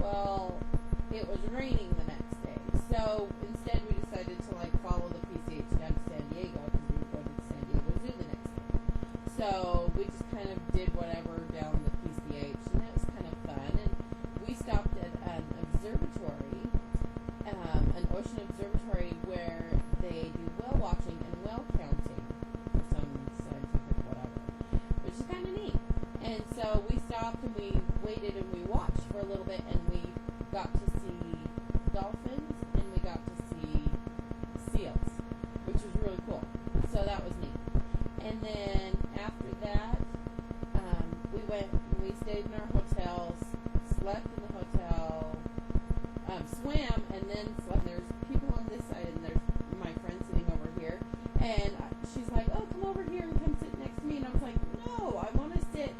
Well, it was raining the next day. So instead we decided to like follow the PCH down to San Diego because we were going to the San Diego Zoo the next day. So we just kind of did whatever down the PCH, and it was kind of fun. And we stopped at an observatory, an ocean observatory where they do whale watching and whale counting for some scientific whatever, which is kind of neat. And so we stopped and we waited and we watched for a little bit, and we got to see dolphins and we got to see seals, which was really cool. So that was neat. And then after that, we stayed in our hotels, slept in the hotel, swam, and then slept. There's people on this side, and there's my friend sitting over here, and she's like, "Oh, come over here and come sit next to me." And I was like, "No, I want to sit,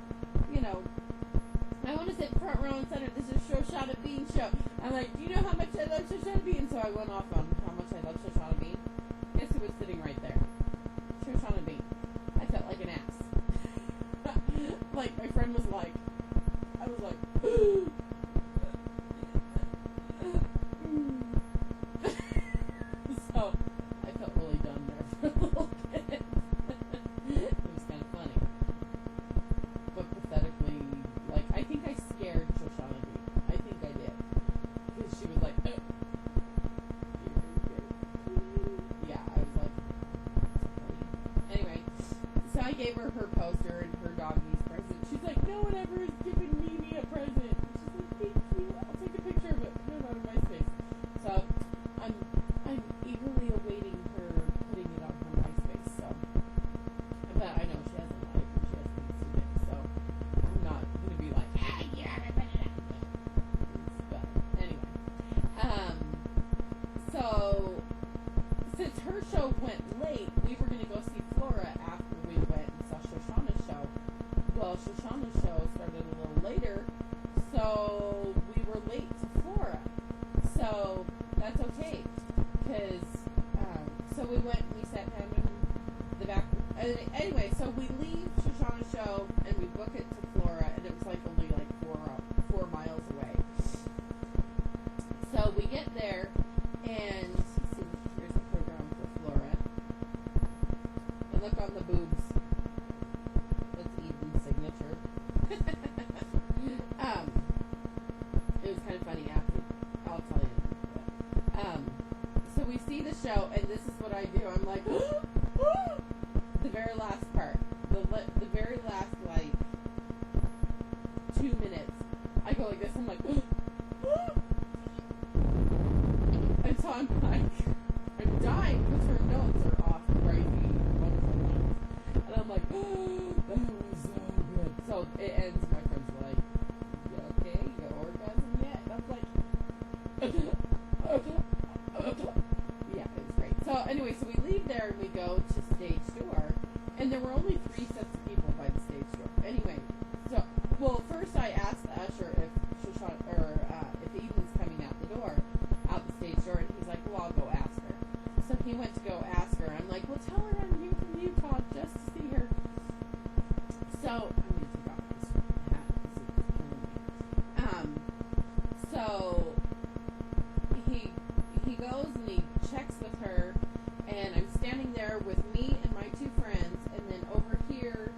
I want to sit front row and center. This is Shoshana Bean show." I'm like, "Do you know how much I love Shoshana Bean?" So I went off on how much I love Shoshana Bean. Guess who was sitting right there? Shoshana Bean. I felt like an ass. Like, my friend was like, I was like, so I felt really dumb there for a little bit. It was kind of funny. But pathetically, like, I think I scared Shoshana Bean. I think I did. Because she was like, yeah, I was like, anyway, so I gave her her poster and her doggy's present. She's like, "No one ever has given me a present." She's like, "Thank you. I'll take a picture of it. Put it on MySpace." So I'm eagerly awaiting her putting it on her MySpace. So, but I know she has a life and she has things to do. So I'm not gonna be like, "Ah, yeah, I put it on." But anyway, so since her show went late, we were gonna go see Flora after we went and saw Shoshana's show. Well, Shoshana's show started a little later, so we were late to Flora. So that's okay, because so we went and we sat down in the back. Anyway, so we leave Shoshana's show and we book it to Flora, and it was like only like 4 miles away. So we get there, and see, here's the program for Flora. And look on the boobs. That's Eden's signature. It was kind of funny after. I'll tell you. So we see the show, and this is what I do. I'm like, the very last part, the very last like 2 minutes, I go like this. I'm like, and so I'm like, I'm dying because her notes are off crazy wonderful ones, and I'm like, that was so good. So it ends. My friend's like, "You okay? You got orgasm yet?" And I'm like, yeah, it was great. So anyway, so we leave there and we go to stage door, and there were only 3 sets of people by the stage door. Anyway, so first I asked the usher if Shoshana if Eden's coming out the door, out the stage door, and he's like, "Well, I'll go ask her." So he went to go ask her. I'm like, "Well, tell her I'm here from Utah just to see her." So I'm gonna take off this hat because it's killing me. So he goes and he checks with her, and I'm standing there with me and my 2 friends, and then over here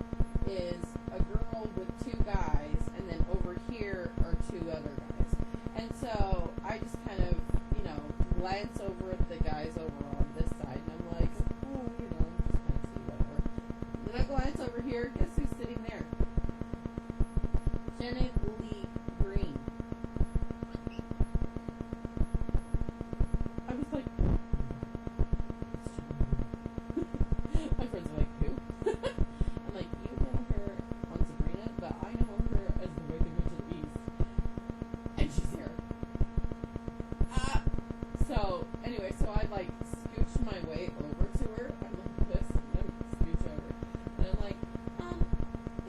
is a girl with 2 guys, and then over here are 2 other guys. And so I just kind of, glance over at the guys over on this side, and I'm like, "Oh, just kind of see whatever." Then I glance over here. Guess who's sitting there? Jenna Leigh Green. I was like, my friends are like, "Who?" I'm like, "You know her on Sabrina, but I know her as the Wicked Witch of the East." And she's here. So anyway, so I like scooch my way over to her. I'm like this, and I scooch over, and I'm like,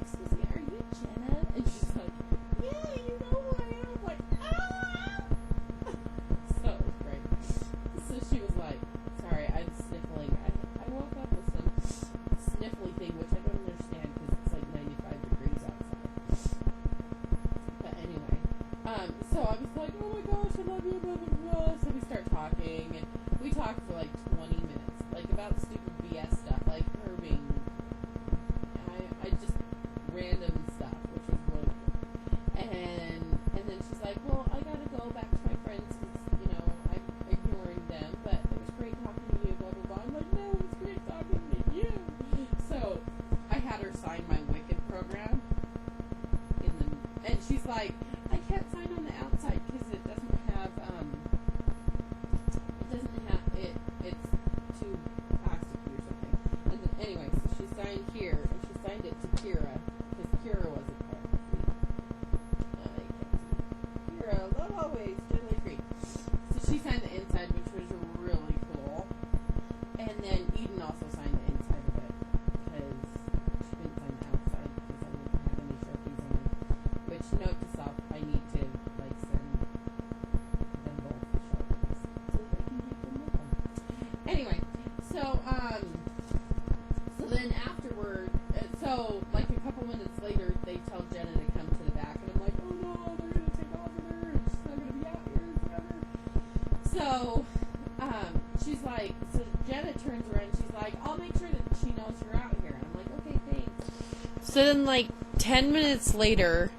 "Excuse me, are you Jenna?" And she's like, love you, blah, blah, blah. So we start talking, and we talked for like 20 minutes, like about stupid BS stuff, like her being, I just random stuff, which was really cool. And then she's like, well, I gotta go back to my friends because, you know, I'm ignoring them, but it was great talking to you, blah, blah, blah. I'm like, no, it was great talking to you. So I had her sign my Wicked program, and she's like, I can't sign on the outside because it doesn't have, it's too plasticky or something. And then, anyway, so she signed here, and she signed it to Kira, because Kira wasn't there. Kira, love always, Jenna Leigh Green. So she signed the inside, which was really cool. And then Eden also signed the inside of it, because she didn't sign the outside, because I didn't have any Sharpies on it. Which, note to self, I need to, like, send them both Sharpies so that I can keep them with them. Anyway, so then afterward, so, like, a couple minutes later, they tell Jenna to come to the back, and I'm like, oh no, they're going to take off with her, and she's not going to be out here forever. So, she's like, so Jenna turns around, and she's like, I'll make sure that she knows you're out here. And I'm like, okay, thanks. So then, like, 10 minutes later,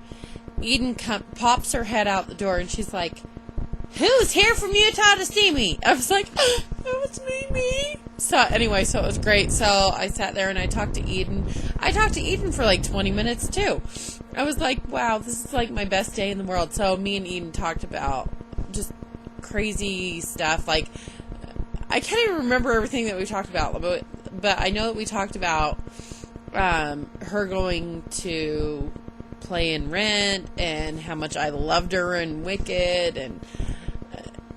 Eden pops her head out the door, and she's like, who's here from Utah to see me? I was like, oh, it's me. So anyway, so it was great. So I sat there and I talked to Eden. I talked to Eden for like 20 minutes too. I was like, wow, this is like my best day in the world. So me and Eden talked about just crazy stuff. Like, I can't even remember everything that we talked about, but I know that we talked about her going to play in Rent and how much I loved her in Wicked, and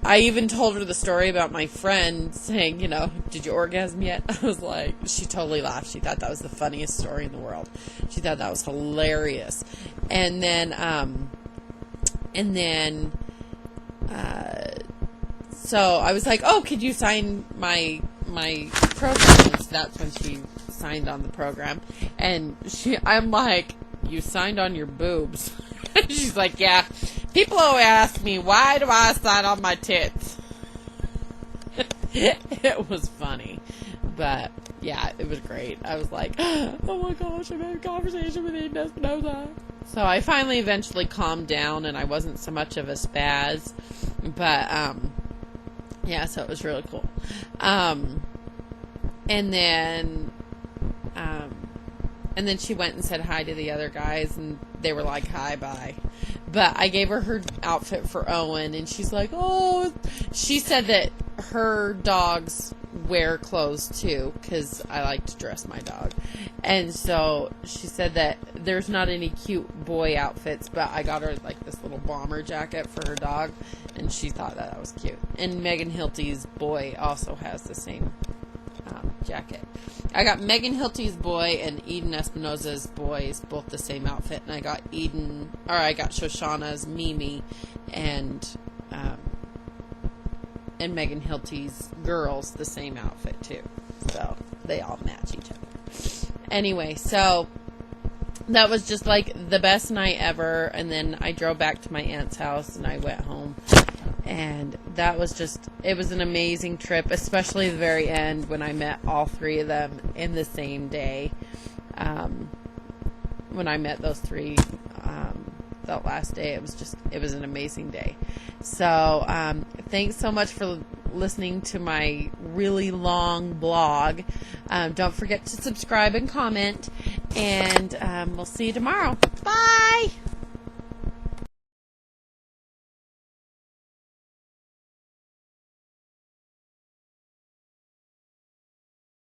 I even told her the story about my friend saying, you know, did you orgasm yet? I was like, she totally laughed. She thought that was the funniest story in the world. She thought that was hilarious. And then, so I was like, oh, could you sign my program? So that's when she signed on the program. And I'm like, you signed on your boobs. She's like, yeah. People always ask me, why do I sign on my tits? It was funny. But, yeah, it was great. I was like, oh my gosh, I'm having a conversation with Eden Espinosa. So I finally eventually calmed down, and I wasn't so much of a spaz. But, yeah, so it was really cool. And then she went and said hi to the other guys, and they were like, hi, bye. But I gave her outfit for Owen, and she's like, oh, she said that her dogs wear clothes too, because I like to dress my dog. And so she said that there's not any cute boy outfits, but I got her like this little bomber jacket for her dog, and she thought that was cute. And Megan Hilty's boy also has the same jacket. I got Megan Hilty's boy and Eden Espinosa's boys both the same outfit, and I got Shoshana's Mimi and Megan Hilty's girls the same outfit too. So they all match each other. Anyway, so that was just like the best night ever. And then I drove back to my aunt's house and I went home. And that was just, it was an amazing trip, especially the very end when I met all three of them in the same day. When I met those three, that last day, it was an amazing day. So, thanks so much for listening to my really long blog. Don't forget to subscribe and comment, and we'll see you tomorrow. Bye!